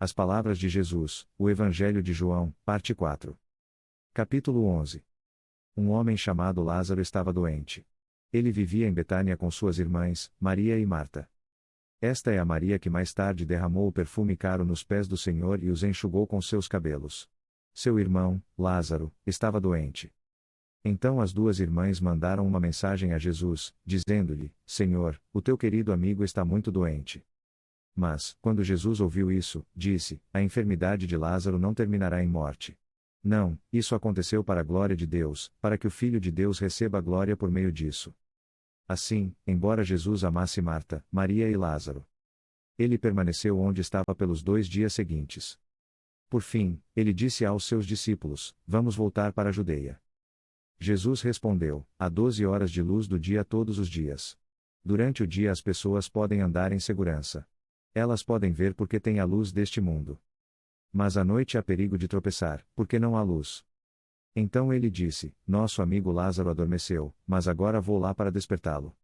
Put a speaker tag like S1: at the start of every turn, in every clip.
S1: As palavras de Jesus, o Evangelho de João, parte 4. Capítulo 11. Um homem chamado Lázaro estava doente. Ele vivia em Betânia com suas irmãs, Maria e Marta. Esta é a Maria que mais tarde derramou o perfume caro nos pés do Senhor e os enxugou com seus cabelos. Seu irmão, Lázaro, estava doente. Então as duas irmãs mandaram uma mensagem a Jesus, dizendo-lhe: Senhor, o teu querido amigo está muito doente. Mas, quando Jesus ouviu isso, disse: A enfermidade de Lázaro não terminará em morte. Não, isso aconteceu para a glória de Deus, para que o Filho de Deus receba a glória por meio disso. Assim, embora Jesus amasse Marta, Maria e Lázaro, ele permaneceu onde estava pelos 2 dias seguintes. Por fim, ele disse aos seus discípulos: Vamos voltar para a Judeia. Jesus respondeu: Há 12 horas de luz do dia todos os dias. Durante o dia as pessoas podem andar em segurança. Elas podem ver porque têm a luz deste mundo. Mas à noite há perigo de tropeçar, porque não há luz. Então ele disse: Nosso amigo Lázaro adormeceu, mas agora vou lá para despertá-lo.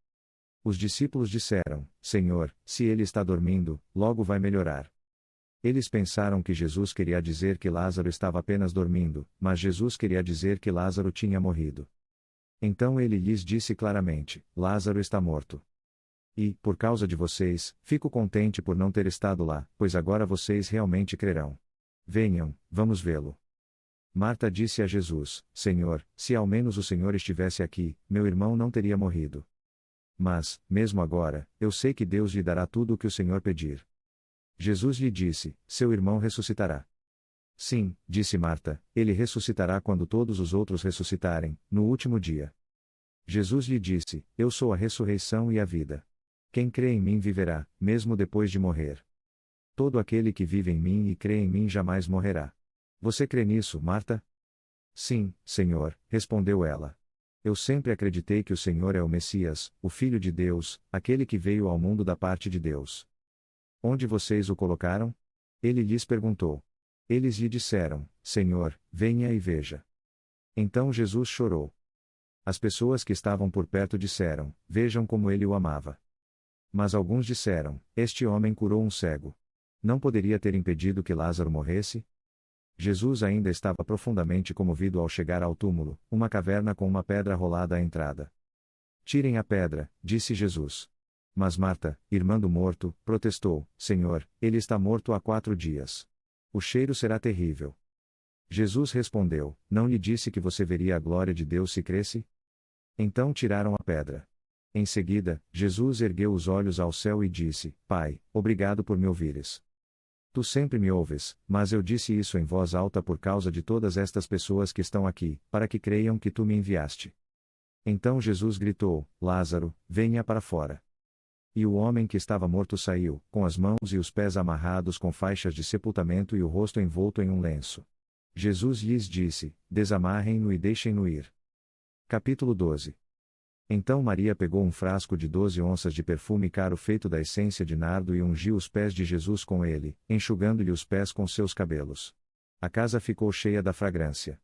S1: Os discípulos disseram: Senhor, se ele está dormindo, logo vai melhorar. Eles pensaram que Jesus queria dizer que Lázaro estava apenas dormindo, mas Jesus queria dizer que Lázaro tinha morrido. Então ele lhes disse claramente: Lázaro está morto. E, por causa de vocês, fico contente por não ter estado lá, pois agora vocês realmente crerão. Venham, vamos vê-lo. Marta disse a Jesus: Senhor, se ao menos o Senhor estivesse aqui, meu irmão não teria morrido. Mas, mesmo agora, eu sei que Deus lhe dará tudo o que o Senhor pedir. Jesus lhe disse: Seu irmão ressuscitará. Sim, disse Marta, ele ressuscitará quando todos os outros ressuscitarem, no último dia. Jesus lhe disse: Eu sou a ressurreição e a vida. Quem crê em mim viverá, mesmo depois de morrer. Todo aquele que vive em mim e crê em mim jamais morrerá. Você crê nisso, Marta? Sim, Senhor, respondeu ela. Eu sempre acreditei que o Senhor é o Messias, o Filho de Deus, aquele que veio ao mundo da parte de Deus. Onde vocês o colocaram? Ele lhes perguntou. Eles lhe disseram: Senhor, venha e veja. Então Jesus chorou. As pessoas que estavam por perto disseram: Vejam como ele o amava. Mas alguns disseram: Este homem curou um cego. Não poderia ter impedido que Lázaro morresse? Jesus ainda estava profundamente comovido ao chegar ao túmulo, uma caverna com uma pedra rolada à entrada. Tirem a pedra, disse Jesus. Mas Marta, irmã do morto, protestou: Senhor, ele está morto há 4 dias. O cheiro será terrível. Jesus respondeu: Não lhe disse que você veria a glória de Deus se cresce? Então tiraram a pedra. Em seguida, Jesus ergueu os olhos ao céu e disse: Pai, obrigado por me ouvires. Tu sempre me ouves, mas eu disse isso em voz alta por causa de todas estas pessoas que estão aqui, para que creiam que tu me enviaste. Então Jesus gritou: Lázaro, venha para fora. E o homem que estava morto saiu, com as mãos e os pés amarrados com faixas de sepultamento e o rosto envolto em um lenço. Jesus lhes disse: Desamarrem-no e deixem-no ir. Capítulo 12. Então Maria pegou um frasco de 12 onças de perfume caro feito da essência de nardo e ungiu os pés de Jesus com ele, enxugando-lhe os pés com seus cabelos. A casa ficou cheia da fragrância.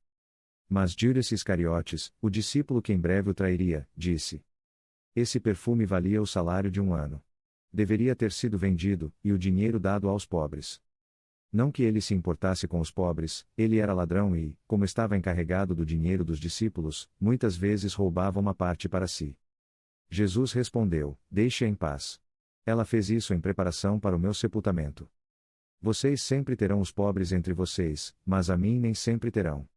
S1: Mas Judas Iscariotes, o discípulo que em breve o trairia, disse: Esse perfume valia o salário de 1 ano. Deveria ter sido vendido, e o dinheiro dado aos pobres. Não que ele se importasse com os pobres, ele era ladrão e, como estava encarregado do dinheiro dos discípulos, muitas vezes roubava uma parte para si. Jesus respondeu: Deixe-a em paz. Ela fez isso em preparação para o meu sepultamento. Vocês sempre terão os pobres entre vocês, mas a mim nem sempre terão.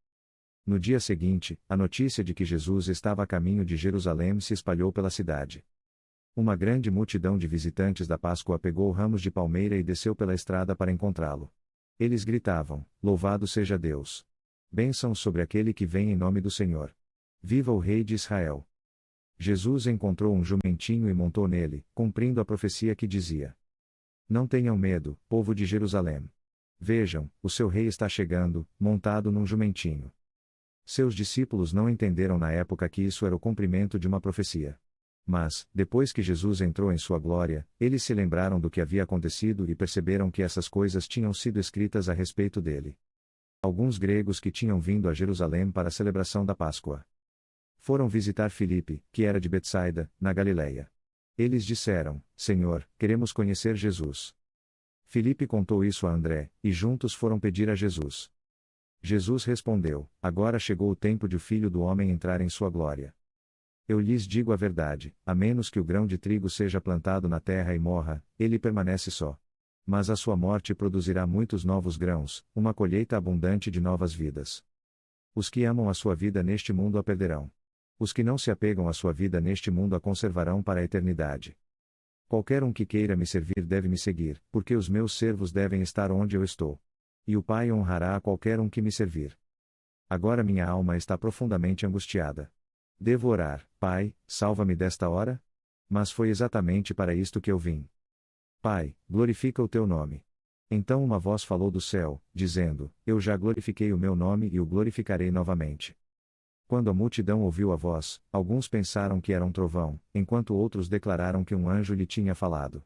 S1: No dia seguinte, a notícia de que Jesus estava a caminho de Jerusalém se espalhou pela cidade. Uma grande multidão de visitantes da Páscoa pegou ramos de palmeira e desceu pela estrada para encontrá-lo. Eles gritavam: Louvado seja Deus! Bênção sobre aquele que vem em nome do Senhor! Viva o Rei de Israel! Jesus encontrou um jumentinho e montou nele, cumprindo a profecia que dizia: Não tenham medo, povo de Jerusalém. Vejam, o seu rei está chegando, montado num jumentinho. Seus discípulos não entenderam na época que isso era o cumprimento de uma profecia. Mas, depois que Jesus entrou em sua glória, eles se lembraram do que havia acontecido e perceberam que essas coisas tinham sido escritas a respeito dele. Alguns gregos que tinham vindo a Jerusalém para a celebração da Páscoa foram visitar Filipe, que era de Betsaida, na Galileia. Eles disseram: Senhor, queremos conhecer Jesus. Filipe contou isso a André, e juntos foram pedir a Jesus. Jesus respondeu: Agora chegou o tempo de o Filho do Homem entrar em sua glória. Eu lhes digo a verdade, a menos que o grão de trigo seja plantado na terra e morra, ele permanece só. Mas a sua morte produzirá muitos novos grãos, uma colheita abundante de novas vidas. Os que amam a sua vida neste mundo a perderão. Os que não se apegam à sua vida neste mundo a conservarão para a eternidade. Qualquer um que queira me servir deve me seguir, porque os meus servos devem estar onde eu estou. E o Pai honrará a qualquer um que me servir. Agora minha alma está profundamente angustiada. Devo orar: Pai, salva-me desta hora? Mas foi exatamente para isto que eu vim. Pai, glorifica o teu nome. Então uma voz falou do céu, dizendo: Eu já glorifiquei o meu nome e o glorificarei novamente. Quando a multidão ouviu a voz, alguns pensaram que era um trovão, enquanto outros declararam que um anjo lhe tinha falado.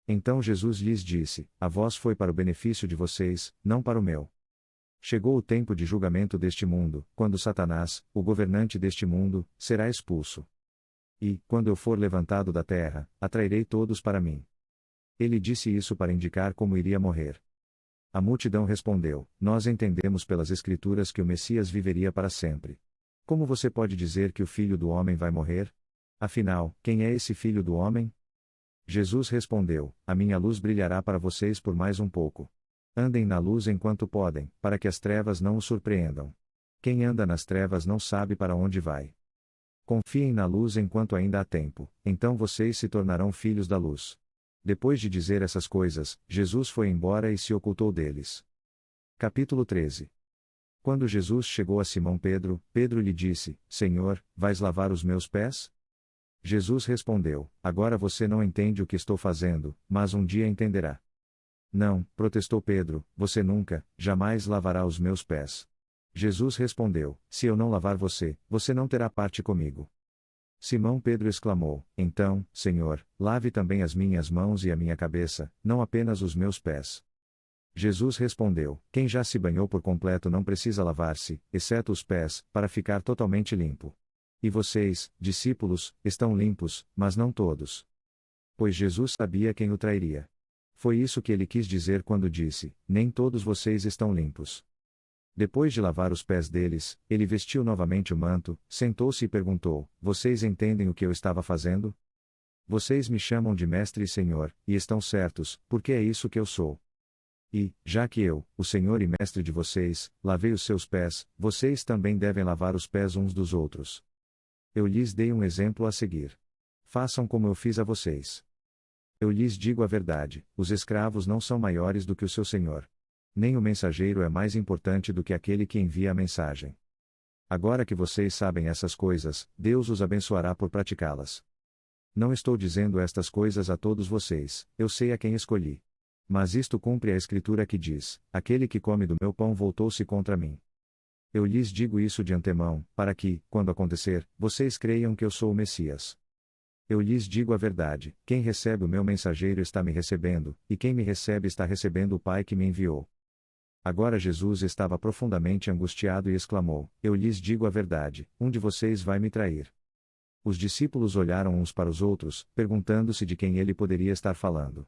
S1: Então Jesus lhes disse: A voz foi para o benefício de vocês, não para o meu. Chegou o tempo de julgamento deste mundo, quando Satanás, o governante deste mundo, será expulso. E, quando eu for levantado da terra, atrairei todos para mim. Ele disse isso para indicar como iria morrer. A multidão respondeu: Nós entendemos pelas Escrituras que o Messias viveria para sempre. Como você pode dizer que o Filho do Homem vai morrer? Afinal, quem é esse Filho do Homem? Jesus respondeu: A minha luz brilhará para vocês por mais um pouco. Andem na luz enquanto podem, para que as trevas não os surpreendam. Quem anda nas trevas não sabe para onde vai. Confiem na luz enquanto ainda há tempo, então vocês se tornarão filhos da luz. Depois de dizer essas coisas, Jesus foi embora e se ocultou deles. Capítulo 13. Quando Jesus chegou a Simão Pedro, Pedro lhe disse: Senhor, vais lavar os meus pés? Jesus respondeu: Agora você não entende o que estou fazendo, mas um dia entenderá. Não, protestou Pedro, você nunca, jamais lavará os meus pés. Jesus respondeu: Se eu não lavar você, você não terá parte comigo. Simão Pedro exclamou: Então, Senhor, lave também as minhas mãos e a minha cabeça, não apenas os meus pés. Jesus respondeu: Quem já se banhou por completo não precisa lavar-se, exceto os pés, para ficar totalmente limpo. E vocês, discípulos, estão limpos, mas não todos. Pois Jesus sabia quem o trairia. Foi isso que ele quis dizer quando disse: Nem todos vocês estão limpos. Depois de lavar os pés deles, ele vestiu novamente o manto, sentou-se e perguntou: Vocês entendem o que eu estava fazendo? Vocês me chamam de mestre e senhor, e estão certos, porque é isso que eu sou. E, já que eu, o Senhor e Mestre de vocês, lavei os seus pés, vocês também devem lavar os pés uns dos outros. Eu lhes dei um exemplo a seguir. Façam como eu fiz a vocês. Eu lhes digo a verdade: os escravos não são maiores do que o seu senhor. Nem o mensageiro é mais importante do que aquele que envia a mensagem. Agora que vocês sabem essas coisas, Deus os abençoará por praticá-las. Não estou dizendo estas coisas a todos vocês, eu sei a quem escolhi. Mas isto cumpre a Escritura que diz: Aquele que come do meu pão voltou-se contra mim. Eu lhes digo isso de antemão, para que, quando acontecer, vocês creiam que eu sou o Messias. Eu lhes digo a verdade: quem recebe o meu mensageiro está me recebendo, e quem me recebe está recebendo o Pai que me enviou. Agora Jesus estava profundamente angustiado e exclamou: Eu lhes digo a verdade, um de vocês vai me trair. Os discípulos olharam uns para os outros, perguntando-se de quem ele poderia estar falando.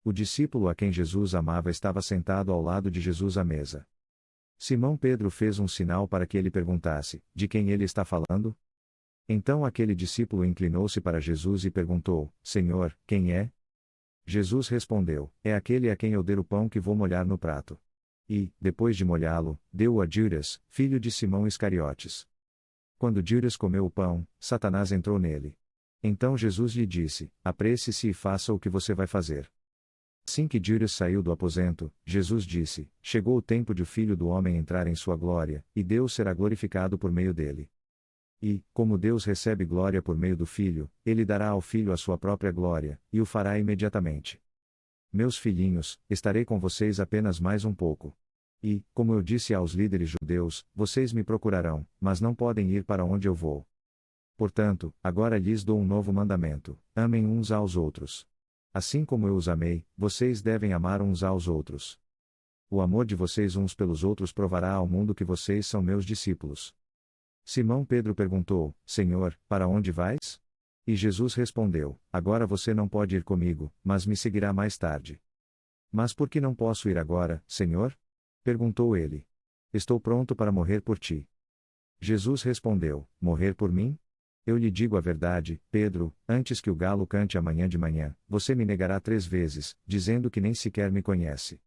S1: O discípulo a quem Jesus amava estava sentado ao lado de Jesus à mesa. Simão Pedro fez um sinal para que ele perguntasse: De quem ele está falando? Então aquele discípulo inclinou-se para Jesus e perguntou: Senhor, quem é? Jesus respondeu: É aquele a quem eu der o pão que vou molhar no prato. E, depois de molhá-lo, deu-o a Judas, filho de Simão Iscariotes. Quando Judas comeu o pão, Satanás entrou nele. Então Jesus lhe disse: Apresse-se e faça o que você vai fazer. Assim que Judas saiu do aposento, Jesus disse: Chegou o tempo de o Filho do Homem entrar em sua glória, e Deus será glorificado por meio dele. E, como Deus recebe glória por meio do Filho, ele dará ao Filho a sua própria glória, e o fará imediatamente. Meus filhinhos, estarei com vocês apenas mais um pouco. E, como eu disse aos líderes judeus, vocês me procurarão, mas não podem ir para onde eu vou. Portanto, agora lhes dou um novo mandamento: amem uns aos outros. Assim como eu os amei, vocês devem amar uns aos outros. O amor de vocês uns pelos outros provará ao mundo que vocês são meus discípulos. Simão Pedro perguntou: Senhor, para onde vais? E Jesus respondeu: Agora você não pode ir comigo, mas me seguirá mais tarde. Mas por que não posso ir agora, Senhor? Perguntou ele. Estou pronto para morrer por ti. Jesus respondeu: Morrer por mim? Eu lhe digo a verdade, Pedro, antes que o galo cante amanhã de manhã, você me negará 3 vezes, dizendo que nem sequer me conhece.